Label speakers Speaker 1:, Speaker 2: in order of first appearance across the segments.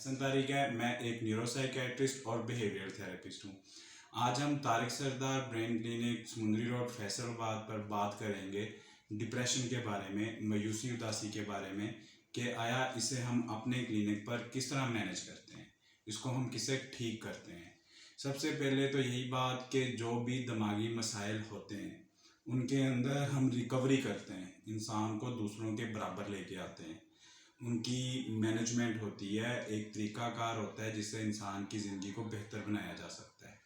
Speaker 1: हसन तारिक है। मैं एक न्यूरोसाइकेट्रिस्ट और बिहेवियर थेरेपिस्ट हूँ। आज हम तारिक सरदार ब्रेन क्लिनिक समुंदरी रोड फैसलाबाद पर बात करेंगे डिप्रेशन के बारे में, मायूसी उदासी के बारे में कि आया इसे हम अपने क्लिनिक पर किस तरह मैनेज करते हैं, इसको हम किसे ठीक करते हैं। सबसे पहले तो यही बात कि जो भी दिमागी मसाइल होते हैं उनके अंदर हम रिकवरी करते हैं, इंसान को दूसरों के बराबर लेके आते हैं, उनकी मैनेजमेंट होती है, एक तरीकाकार होता है जिससे इंसान की ज़िंदगी को बेहतर बनाया जा सकता है।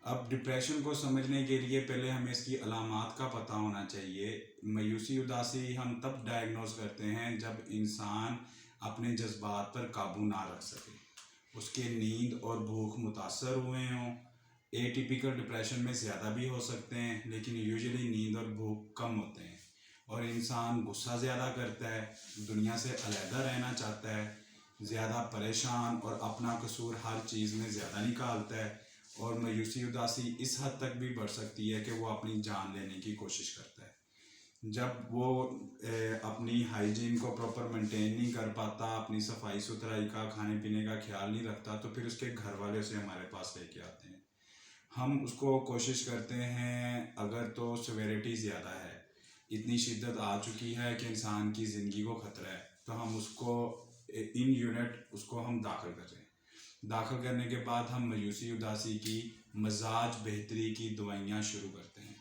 Speaker 1: अब डिप्रेशन को समझने के लिए पहले हमें इसकी अलामात का पता होना चाहिए। मायूसी उदासी हम तब डायग्नोज करते हैं जब इंसान अपने जज्बात पर काबू ना रख सके, उसके नींद और भूख मुतासर हुए हों। एटिपिकल डिप्रेशन में ज़्यादा भी हो सकते हैं, लेकिन यूजुअली नींद और भूख कम होते हैं और इंसान गुस्सा ज़्यादा करता है, दुनिया से अलहदा रहना चाहता है, ज़्यादा परेशान और अपना कसूर हर चीज़ में ज़्यादा निकालता है। और मायूसी उदासी इस हद तक भी बढ़ सकती है कि वो अपनी जान लेने की कोशिश करता है। जब वो अपनी हाइजीन को प्रॉपर मेंटेन नहीं कर पाता, अपनी सफाई सुथराई का, खाने पीने का ख्याल नहीं रखता, तो फिर उसके घर वाले उसे हमारे पास लेके आते हैं। हम उसको कोशिश करते हैं, अगर तो सिवियरिटी ज़्यादा है, इतनी शिद्दत आ चुकी है कि इंसान की ज़िंदगी को ख़तरा है, तो हम उसको इन यूनिट उसको हम दाखिल करें। दाखिल करने के बाद हम मायूसी उदासी की मजाज बेहतरी की दवाइयाँ शुरू करते हैं।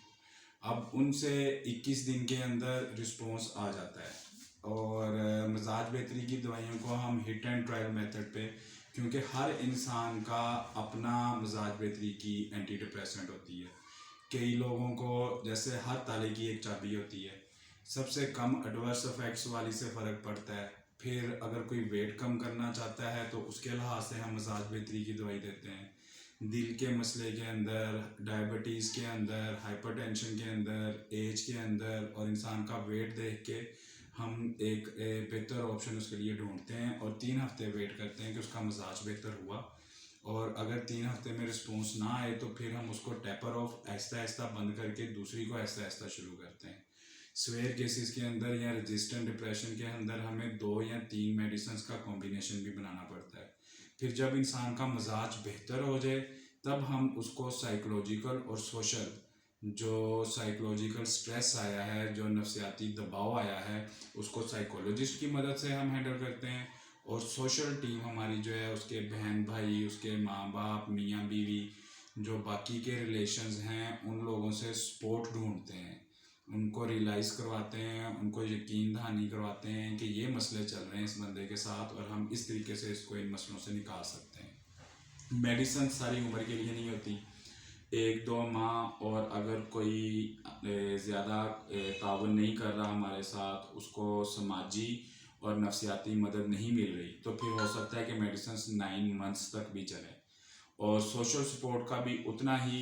Speaker 1: अब उनसे 21 दिन के अंदर रिस्पॉन्स आ जाता है और मजाज बेहतरी की दवाइयों को हम हिट एंड ट्रायल मेथड पे, क्योंकि हर इंसान का अपना मजाज बेहतरी की एंटी डिप्रेसेंट होती है। कई लोगों को जैसे हर ताले की एक चाबी होती है, सबसे कम एडवर्स इफेक्ट्स वाली से फ़र्क पड़ता है। फिर अगर कोई वेट कम करना चाहता है तो उसके लिहाज से हम मजाज बेहतरी की दवाई देते हैं। दिल के मसले के अंदर, डायबिटीज़ के अंदर, हाइपरटेंशन के अंदर, एज के अंदर और इंसान का वेट देख के हम एक बेहतर ऑप्शन उसके लिए ढूंढते हैं और 3 हफ्ते वेट करते हैं कि उसका मजाज बेहतर हुआ। और अगर 3 हफ्ते में रिस्पॉन्स ना आए तो फिर हम उसको टैपर ऑफ आहिस्ता आहिस्ता बंद करके दूसरी को आहिस्ता आहिस्ता शुरू करते हैं। स्वेयर केसेस के अंदर या रेजिस्टेंट डिप्रेशन के अंदर हमें 2 या 3 मेडिसिन का कॉम्बिनेशन भी बनाना पड़ता है। फिर जब इंसान का मजाज बेहतर हो जाए तब हम उसको साइकोलॉजिकल और सोशल, जो साइकोलॉजिकल स्ट्रेस आया है, जो नफसियाती दबाव आया है, उसको साइकोलॉजिस्ट की मदद से हम हैंडल करते हैं। और सोशल टीम हमारी जो है, उसके बहन भाई, उसके माँ बाप, मियाँ बीवी, जो बाकी के रिलेशंस हैं, उन लोगों से सपोर्ट ढूंढते हैं, उनको रियलाइज़ करवाते हैं, उनको यकीन दहानी करवाते हैं कि ये मसले चल रहे हैं इस बंदे के साथ और हम इस तरीके से इसको इन मसलों से निकाल सकते हैं। मेडिसिन सारी उम्र के लिए नहीं होती, 1-2 माह, और अगर कोई ज़्यादा ताउन नहीं कर रहा हमारे साथ, उसको समाजी और नफसियाती मदद नहीं मिल रही, तो फिर हो सकता है कि मेडिसिन 9 मंथ्स तक भी चले। और सोशल सपोर्ट का भी उतना ही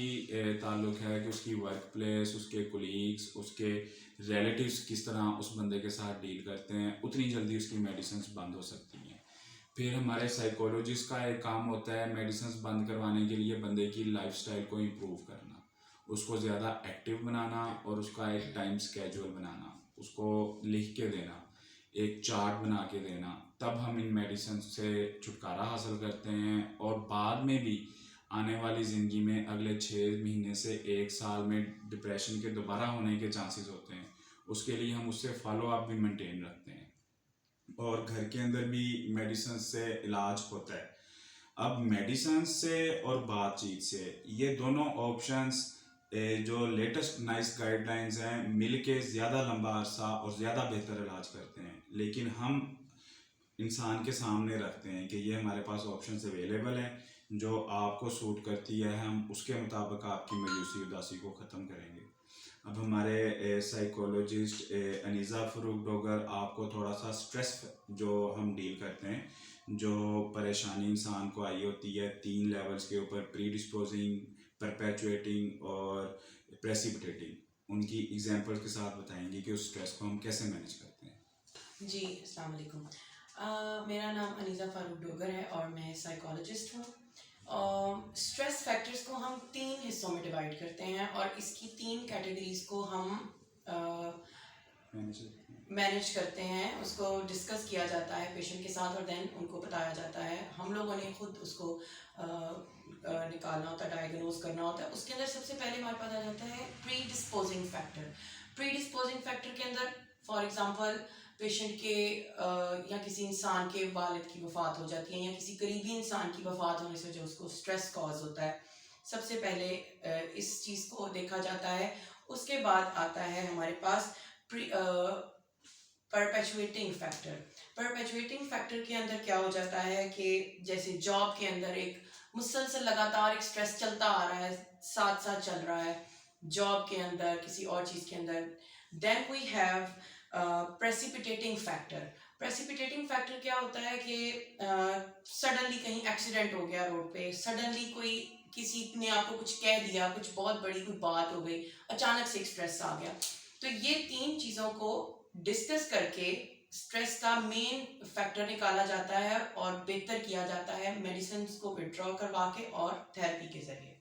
Speaker 1: ताल्लुक है कि उसकी वर्क प्लेस, उसके कोलीग्स, उसके रिलेटिव्स किस तरह उस बंदे के साथ डील करते हैं, उतनी जल्दी उसकी मेडिसिन बंद हो सकती हैं। फिर हमारे साइकोलॉजिस्ट का एक काम होता है मेडिसिन बंद करवाने के लिए बंदे की लाइफस्टाइल को इम्प्रूव करना, उसको ज़्यादा एक्टिव बनाना और उसका एक टाइम स्केड्यूल बनाना, उसको लिख के देना, एक चार्ट बना के देना। तब हम इन मेडिसिन से छुटकारा हासिल करते हैं और बाद में भी आने वाली ज़िंदगी में अगले 6 महीने से 1 साल में डिप्रेशन के दोबारा होने के चांसेस होते हैं। उसके लिए हम उससे फॉलो अप भी मेंटेन रखते हैं और घर के अंदर भी मेडिसिन से इलाज होता है। अब मेडिसिन से और बातचीत से, ये दोनों ऑप्शंस जो लेटेस्ट नाइस गाइडलाइंस हैं, मिल के ज़्यादा लंबा अरसा और ज़्यादा बेहतर इलाज करते हैं। लेकिन हम इंसान के सामने रखते हैं कि ये हमारे पास ऑप्शंस अवेलेबल हैं, जो आपको सूट करती है, हम उसके मुताबिक आपकी मायूसी उदासी को ख़त्म करेंगे। अब हमारे साइकोलॉजिस्ट अनीज़ा फ़रूक डोगर आपको थोड़ा सा स्ट्रेस जो हम डील करते हैं, जो परेशानी इंसान को आई होती है 3 लेवल्स के ऊपर, प्री डिस्पोजिंग, परपेचुएटिंग और प्रेसिपिटेटिंग, उनकी एग्जांपल्स के साथ बताएंगे कि उस स्ट्रेस को हम कैसे मैनेज करते हैं।
Speaker 2: जी, अस्सलाम वालेकुम। मेरा नाम अनीज़ा फ़ारूक डोगर है और मैं साइकोलॉजिस्ट हूँ। स्ट्रेस फैक्टर्स को हम 3 हिस्सों में डिवाइड करते हैं और इसकी 3 कैटेगरीज को हम मैनेज करते हैं, उसको डिस्कस किया जाता है पेशेंट के साथ और देन उनको बताया जाता है। हम लोगों ने खुद उसको निकालना होता है, डायग्नोज करना होता है। उसके अंदर सबसे पहले हमारे पास आ जाता है pre disposing factor. Pre disposing factor के अंदर फॉर एग्जांपल पेशेंट के या किसी इंसान के वालिद की वफ़ात हो जाती है या किसी करीबी इंसान की वफ़ात होने से जो उसको स्ट्रेस कॉज होता है, सबसे पहले इस चीज़ को देखा जाता है। उसके बाद आता है हमारे पास परपेचुएटिंग फैक्टर। परपेचुएटिंग फैक्टर के अंदर क्या हो जाता है कि जैसे जॉब के अंदर एक मुसलसल लगातार एक स्ट्रेस चलता आ रहा है, साथ साथ चल रहा है जॉब के अंदर, किसी और चीज़ के अंदर। Then we have precipitating factor. Precipitating factor क्या होता है कि सडनली कहीं एक्सीडेंट हो गया रोड पे, सडनली कोई किसी ने आपको कुछ कह दिया, कुछ बहुत बड़ी कोई बात हो गई, अचानक से एक स्ट्रेस आ गया। तो ये तीन चीज़ों को डिस्कस करके स्ट्रेस का मेन फैक्टर निकाला जाता है और बेहतर किया जाता है मेडिसिन को विड्रॉ करवा के और थेरेपी के जरिए।